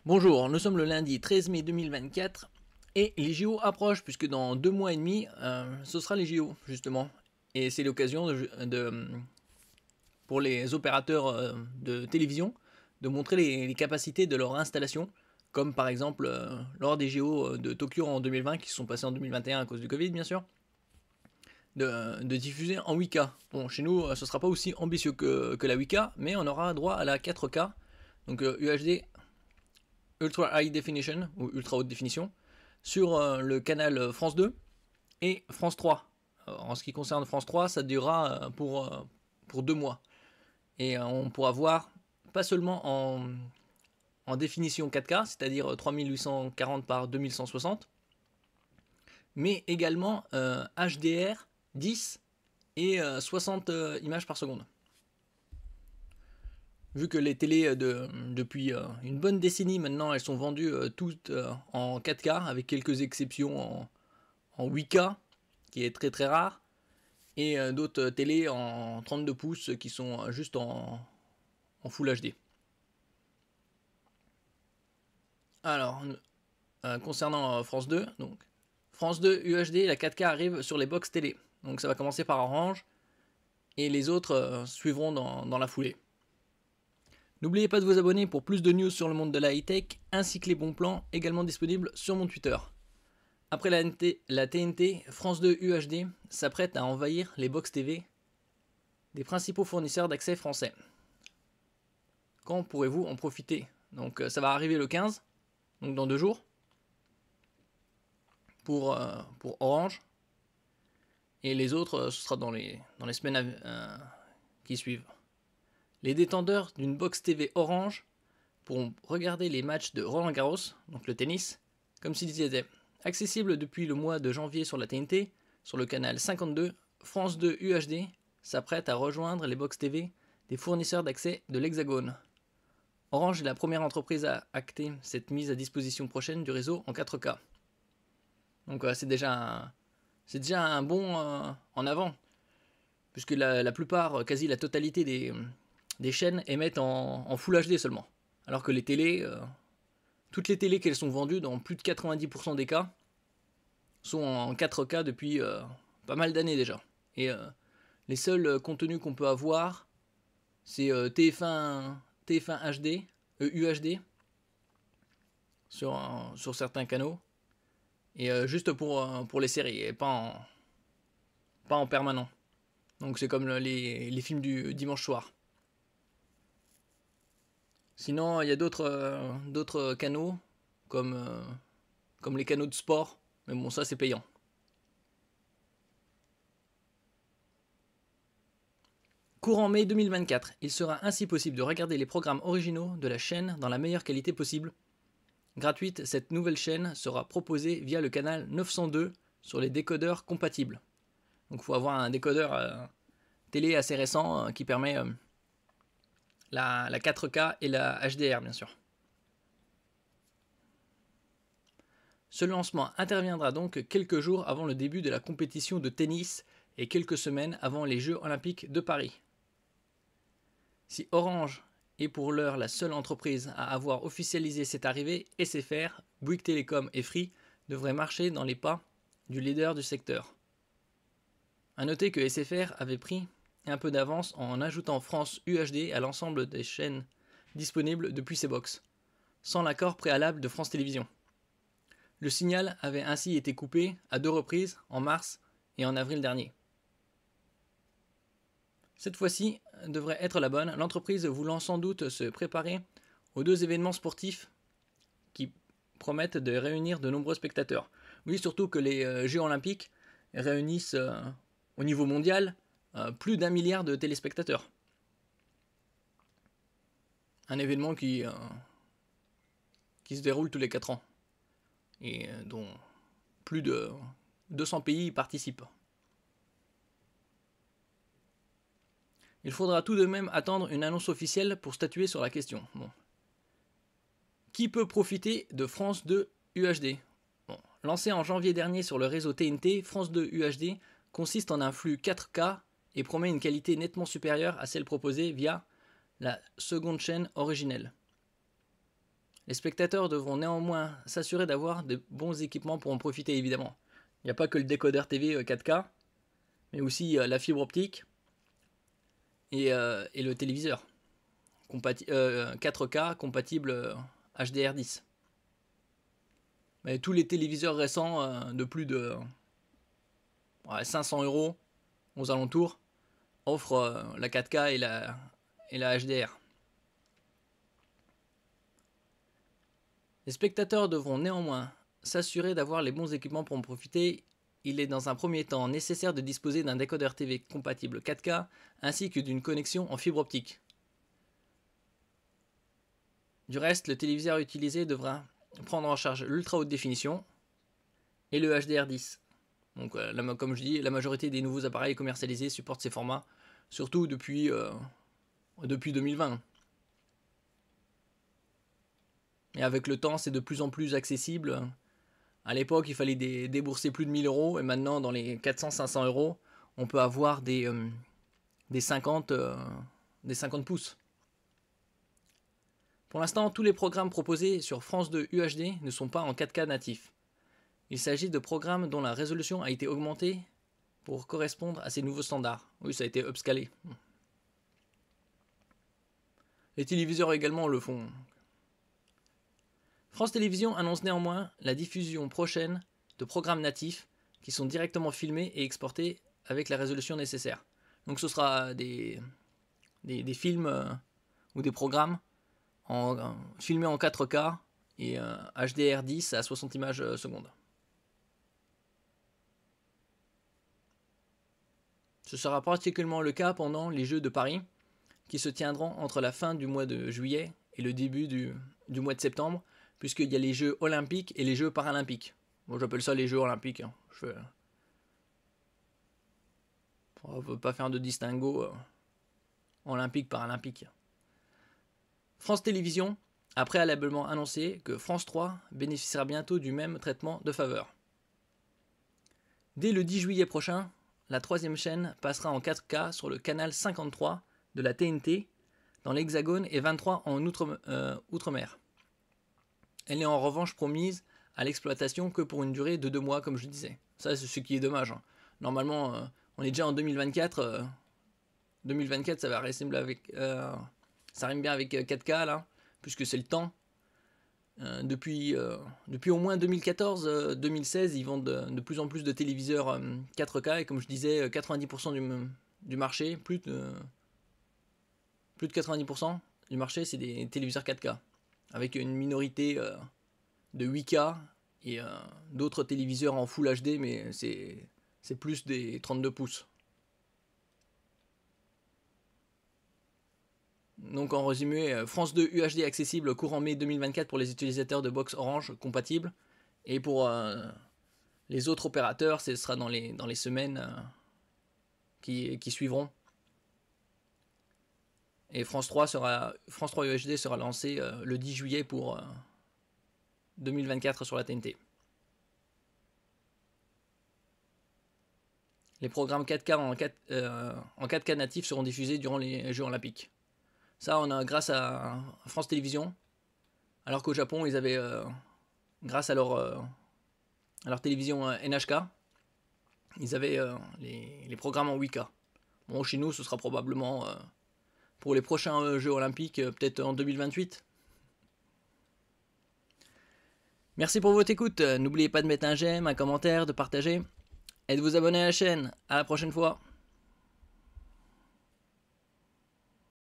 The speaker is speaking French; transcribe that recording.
Bonjour, nous sommes le lundi 13 mai 2024 et les JO approchent puisque dans 2 mois et demi, ce sera les JO justement. Et c'est l'occasion pour les opérateurs de télévision de montrer les capacités de leur installation, comme par exemple lors des JO de Tokyo en 2020 qui se sont passés en 2021 à cause du Covid bien sûr, de diffuser en 8K. Bon, chez nous, ce ne sera pas aussi ambitieux que la 8K, mais on aura droit à la 4K, donc UHD Ultra High Definition ou Ultra Haute Définition sur le canal France 2 et France 3. En ce qui concerne France 3, ça durera pour 2 mois. Et on pourra voir pas seulement en définition 4K, c'est-à-dire 3840 par 2160, mais également HDR 10 et 60 images par seconde. Vu que les télés depuis une bonne décennie maintenant, elles sont vendues toutes en 4K, avec quelques exceptions en 8K, qui est très très rare, et d'autres télés en 32 pouces qui sont juste en Full HD. Alors, concernant France 2, donc France 2 UHD, la 4K arrive sur les box télé. Donc ça va commencer par Orange, et les autres suivront dans la foulée. N'oubliez pas de vous abonner pour plus de news sur le monde de la high-tech, ainsi que les bons plans également disponibles sur mon Twitter. Après la TNT, France 2 UHD s'apprête à envahir les box TV des principaux fournisseurs d'accès français. Quand pourrez-vous en profiter? Donc ça va arriver le 15, donc dans 2 jours, pour Orange. Et les autres, ce sera dans les semaines qui suivent. Les détenteurs d'une box TV Orange pourront regarder les matchs de Roland Garros, donc le tennis, comme s'ils y étaient. Accessible depuis le mois de janvier sur la TNT, sur le canal 52, France 2 UHD s'apprête à rejoindre les box TV des fournisseurs d'accès de l'Hexagone. Orange est la première entreprise à acter cette mise à disposition prochaine du réseau en 4K. Donc c'est déjà un bon en avant, puisque la plupart, quasi la totalité des chaînes émettent en Full HD seulement. Alors que les télés, toutes les télés qu'elles sont vendues, dans plus de 90% des cas, sont en 4K depuis pas mal d'années déjà. Et les seuls contenus qu'on peut avoir, c'est TF1 HD, UHD, sur certains canaux, et juste pour les séries, et pas en permanent. Donc c'est comme les films du dimanche soir. Sinon, il y a d'autres canaux, comme les canaux de sport, mais bon, ça c'est payant. Courant mai 2024, il sera ainsi possible de regarder les programmes originaux de la chaîne dans la meilleure qualité possible. Gratuite, cette nouvelle chaîne sera proposée via le canal 902 sur les décodeurs compatibles. Donc il faut avoir un décodeur télé assez récent qui permet la 4K et la HDR bien sûr. Ce lancement interviendra donc quelques jours avant le début de la compétition de tennis et quelques semaines avant les Jeux Olympiques de Paris. Si Orange est pour l'heure la seule entreprise à avoir officialisé cette arrivée, SFR, Bouygues Telecom et Free devraient marcher dans les pas du leader du secteur. A noter que SFR avait pris un peu d'avance en ajoutant France UHD à l'ensemble des chaînes disponibles depuis ses box, sans l'accord préalable de France Télévisions. Le signal avait ainsi été coupé à 2 reprises, en mars et en avril dernier. Cette fois-ci devrait être la bonne, l'entreprise voulant sans doute se préparer aux 2 événements sportifs qui promettent de réunir de nombreux spectateurs. Oui, surtout que les Jeux Olympiques réunissent au niveau mondial plus d'1 milliard de téléspectateurs. Un événement qui se déroule tous les 4 ans et dont plus de 200 pays y participent. Il faudra tout de même attendre une annonce officielle pour statuer sur la question. Bon. Qui peut profiter de France 2 UHD? Lancé en janvier dernier sur le réseau TNT, France 2 UHD consiste en un flux 4K et promet une qualité nettement supérieure à celle proposée via la seconde chaîne originelle. Les spectateurs devront néanmoins s'assurer d'avoir de bons équipements pour en profiter évidemment. Il n'y a pas que le décodeur TV 4K, mais aussi la fibre optique et le téléviseur 4K compatible HDR10. Mais tous les téléviseurs récents de plus de 500 € aux alentours offrent la 4K et la HDR. Les spectateurs devront néanmoins s'assurer d'avoir les bons équipements pour en profiter. Il est dans un premier temps nécessaire de disposer d'un décodeur TV compatible 4K ainsi que d'une connexion en fibre optique. Du reste, le téléviseur utilisé devra prendre en charge l'ultra haute définition et le HDR10. Donc, comme je dis, la majorité des nouveaux appareils commercialisés supportent ces formats, surtout depuis 2020. Et avec le temps, c'est de plus en plus accessible. À l'époque, il fallait débourser plus de 1000 €, et maintenant, dans les 400-500 €, on peut avoir des 50 pouces. Pour l'instant, tous les programmes proposés sur France 2 UHD ne sont pas en 4K natif. Il s'agit de programmes dont la résolution a été augmentée pour correspondre à ces nouveaux standards. Oui, ça a été upscalé. Les téléviseurs également le font. France Télévisions annonce néanmoins la diffusion prochaine de programmes natifs qui sont directement filmés et exportés avec la résolution nécessaire. Donc ce sera des films ou des programmes filmés en 4K et HDR10 à 60 images secondes. Ce sera particulièrement le cas pendant les Jeux de Paris, qui se tiendront entre la fin du mois de juillet et le début du mois de septembre, puisqu'il y a les Jeux olympiques et les Jeux paralympiques. Moi j'appelle ça les Jeux olympiques. On ne veut pas faire de distinguo olympique-paralympique. France Télévisions a préalablement annoncé que France 3 bénéficiera bientôt du même traitement de faveur. Dès le 10 juillet prochain, la troisième chaîne passera en 4K sur le canal 53 de la TNT dans l'Hexagone et 23 en Outre-mer. Elle n'est en revanche promise à l'exploitation que pour une durée de 2 mois, comme je disais. Ça, c'est ce qui est dommage. Normalement, on est déjà en 2024. 2024, ça va ressembler avec... ça rime bien avec 4K, là, puisque c'est le temps. Depuis au moins 2014-2016, ils vendent de plus en plus de téléviseurs 4K, et comme je disais, 90% du marché, plus de 90% du marché, c'est des téléviseurs 4K, avec une minorité de 8K et d'autres téléviseurs en Full HD, mais c'est plus des 32 pouces. Donc en résumé, France 2 UHD accessible courant mai 2024 pour les utilisateurs de box Orange compatibles. Et pour les autres opérateurs, ce sera dans les semaines qui suivront. Et France 3 UHD sera lancé le 10 juillet pour 2024 sur la TNT. Les programmes 4K en 4K natifs seront diffusés durant les Jeux Olympiques. Ça, on a grâce à France Télévisions. Alors qu'au Japon, ils avaient, grâce à leur télévision NHK, ils avaient les programmes en 8K. Bon, chez nous, ce sera probablement pour les prochains Jeux Olympiques, peut-être en 2028. Merci pour votre écoute. N'oubliez pas de mettre un j'aime, un commentaire, de partager et de vous abonner à la chaîne. À la prochaine fois.